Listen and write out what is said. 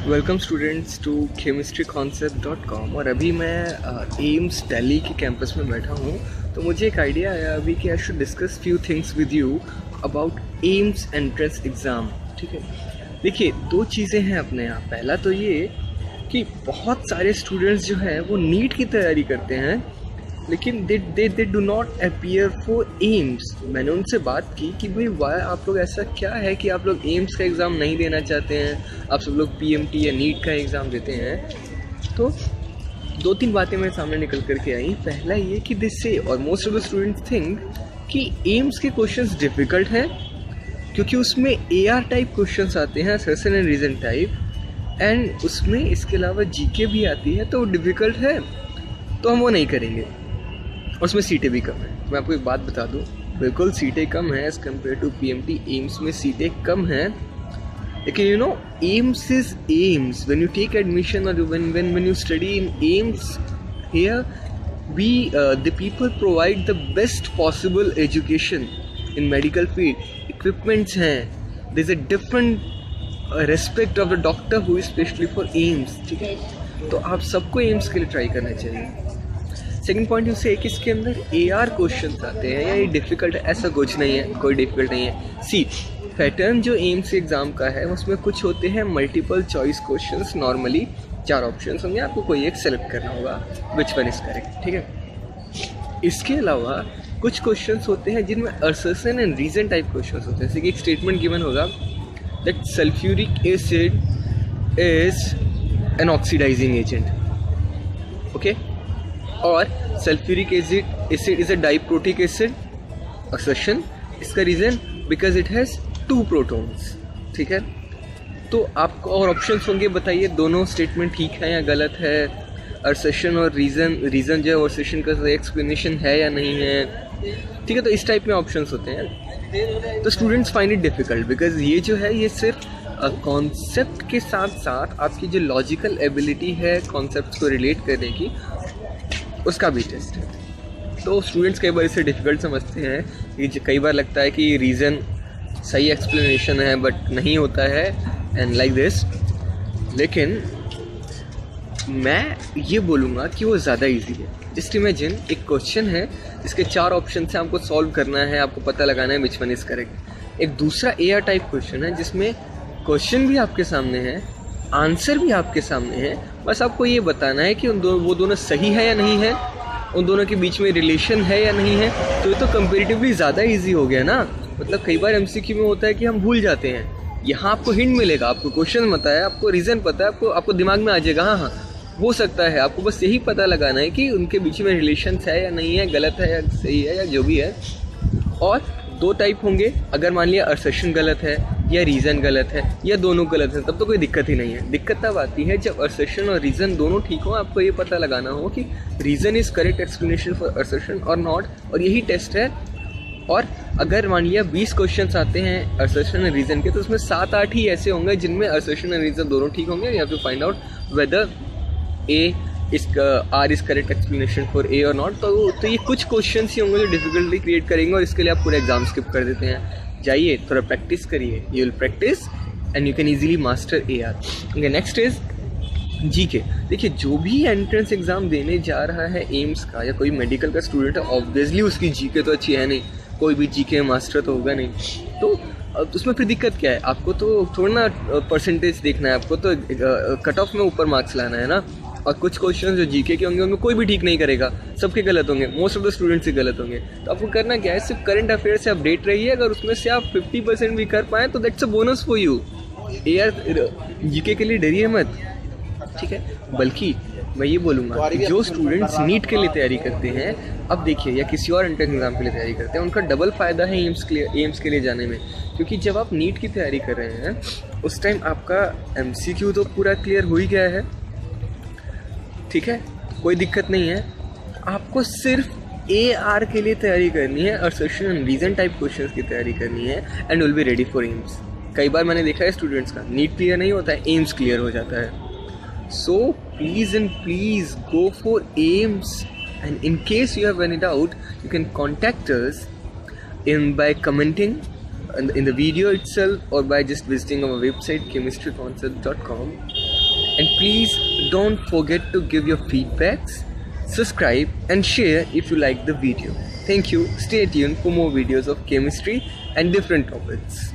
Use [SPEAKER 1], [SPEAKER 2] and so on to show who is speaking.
[SPEAKER 1] Welcome students to chemistryconcept.com। और अभी मैं एम्स दिल्ली के कैंपस में बैठा हूँ, तो मुझे एक आइडिया आया अभी कि I should discuss few things with you about AIIMS entrance exam. ठीक है, देखिए दो चीज़ें हैं अपने यहाँ। पहला तो ये कि बहुत सारे स्टूडेंट्स जो हैं वो नीट की तैयारी करते हैं, लेकिन they do not appear for AIIMS. मैंने उनसे बात की कि भाई वाई आप लोग ऐसा क्या है कि आप लोग एम्स का एग्ज़ाम नहीं देना चाहते हैं, आप सब लोग पीएमटी या नीट का एग्ज़ाम देते हैं। तो दो तीन बातें मेरे सामने निकल करके आई। पहला ये कि दिस से और most of the students think कि एम्स के क्वेश्चंस डिफ़िकल्ट हैं क्योंकि उसमें AR टाइप क्वेश्चंस आते हैं, assertion and reason type, and उसमें इसके अलावा जीके भी आती है, तो वो डिफ़िकल्ट है तो हम वो नहीं करेंगे। और उसमें सीटें भी कम है। मैं आपको एक बात बता दूं, बिल्कुल सीटें कम हैं as compare to PMT. AIIMS में सीटें कम हैं, लेकिन you know AIIMS is AIIMS. When you take admission और when you study in AIIMS here we the people provide the best possible education in medical field. Equipments हैं, there is a different respect of the doctor who is specially for AIIMS. ठीक है, तो आप सबको AIIMS के लिए try करना चाहिए। सेकंड पॉइंट यूँ से कि इसके अंदर AR क्वेश्चंस आते हैं या ये डिफ़िकल्ट है, ऐसा कुछ नहीं है, कोई डिफ़िकल्ट नहीं है। सी पैटर्न जो एम्स एग्ज़ाम का है उसमें कुछ होते हैं multiple choice questions. Normally 4 options होंगे, आपको कोई एक सेलेक्ट करना होगा विच वन इज करेक्ट। ठीक है, इसके अलावा कुछ क्वेश्चंस होते हैं जिनमें assertion and reason type questions होते हैं। जैसे कि एक स्टेटमेंट गिवन होगा that sulphuric acid is an oxidising agent, okay, और sulphuric acid is a diprotic acid. Assertion, इसका reason because it has 2 protons. ठीक है, तो आपको और ऑप्शंस होंगे, बताइए दोनों स्टेटमेंट ठीक है या गलत है। असर्शन और रीज़न जो है असर्शन का एक्सप्लेनेशन है या नहीं है। ठीक है, तो इस टाइप में ऑप्शंस होते हैं। तो students find it difficult because ये जो है ये सिर्फ कॉन्सेप्ट के साथ साथ आपकी जो लॉजिकल एबिलिटी है कॉन्सेप्ट को रिलेट करने की, उसका भी टेस्ट है। तो स्टूडेंट्स कई बार इसे डिफ़िकल्ट समझते हैं कि कई बार लगता है कि रीज़न सही एक्सप्लेनेशन है बट नहीं होता है एंड लाइक दिस। लेकिन मैं ये बोलूँगा कि वो ज़्यादा इजी है। जस्ट इमेजिन एक क्वेश्चन है जिसके 4 ऑप्शन से आपको सॉल्व करना है, आपको पता लगाना है विच वन इज़ करेक्ट। एक दूसरा AR टाइप क्वेश्चन है जिसमें क्वेश्चन भी आपके सामने है, आंसर भी आपके सामने है, बस आपको ये बताना है कि वो दोनों सही है या नहीं है, उन दोनों के बीच में रिलेशन है या नहीं है। तो ये तो कंपेरेटिवली ज़्यादा इजी हो गया ना। मतलब कई बार MCQ में होता है कि हम भूल जाते हैं, यहाँ आपको हिंट मिलेगा, आपको क्वेश्चन पता है, आपको रीज़न पता है, आपको दिमाग में आ जाएगा हाँ हो सकता है। आपको बस यही पता लगाना है कि उनके बीच में रिलेशन है या नहीं है, गलत है या सही है या जो भी है। और 2 टाइप होंगे, अगर मान लिया असर्शन गलत है या रीज़न गलत है या दोनों गलत है, तब तो कोई दिक्कत ही नहीं है। दिक्कत तब आती है जब असर्शन और रीज़न दोनों ठीक हो। आपको ये पता लगाना हो कि reason is correct explanation for assertion और नॉट, और यही टेस्ट है। और अगर मान लिया 20 क्वेश्चंस आते हैं असर्शन और रीज़न के, तो उसमें 7-8 ही ऐसे होंगे जिनमें असर्शन और रीज़न दोनों ठीक होंगे। You have to find out whether R is correct explanation for A or not. तो ये कुछ क्वेश्चंस ही होंगे जो डिफिकल्टी क्रिएट करेंगे, और इसके लिए आप पूरा एग्जाम स्किप कर देते हैं। जाइए थोड़ा प्रैक्टिस करिए, you will practice and you can easily master AR। Okay, next is GK. देखिए जो भी एंट्रेंस एग्जाम देने जा रहा है एम्स का या कोई मेडिकल का स्टूडेंट है, ऑब्वियसली उसकी जीके तो अच्छी है नहीं, कोई भी जीके मास्टर तो होगा नहीं। तो उसमें फिर दिक्कत क्या है, आपको तो थोड़ा ना परसेंटेज देखना है, आपको तो कट ऑफ में ऊपर मार्क्स लाना है ना। और कुछ क्वेश्चन जो जीके के होंगे कोई भी ठीक नहीं करेगा, सबके गलत होंगे, मोस्ट ऑफ द स्टूडेंट्स के गलत होंगे। तो आपको करना क्या है, सिर्फ करंट अफेयर से अपडेट रहिए। अगर उसमें से आप 50% भी कर पाएँ तो that's a bonus for you. AR GK के लिए डरिए मत, ठीक है। बल्कि मैं ये बोलूँगा कि जो स्टूडेंट्स नीट के लिए तैयारी करते हैं, अब देखिए, या किसी और एंट्रेंस एग्जाम के लिए तैयारी करते हैं, उनका डबल फ़ायदा है एम्स के लिए जाने में। क्योंकि जब आप नीट की तैयारी कर रहे हैं उस टाइम आपका MCQ तो पूरा क्लियर हो ही गया है, ठीक है, कोई दिक्कत नहीं है। आपको सिर्फ AR के लिए तैयारी करनी है, assertion and reason type questions की तैयारी करनी है, and will be ready for AIIMS. कई बार मैंने देखा है स्टूडेंट्स का नीट क्लियर नहीं होता है, एम्स क्लियर हो जाता है। So please and please go for AIIMS, and in case you have any doubt you can contact us by commenting in the video itself or by just visiting our website chemistryconcept.com. And please don't forget to give your feedbacks, subscribe and share if you like the video. Thank you. Stay tuned for more videos of chemistry and different topics.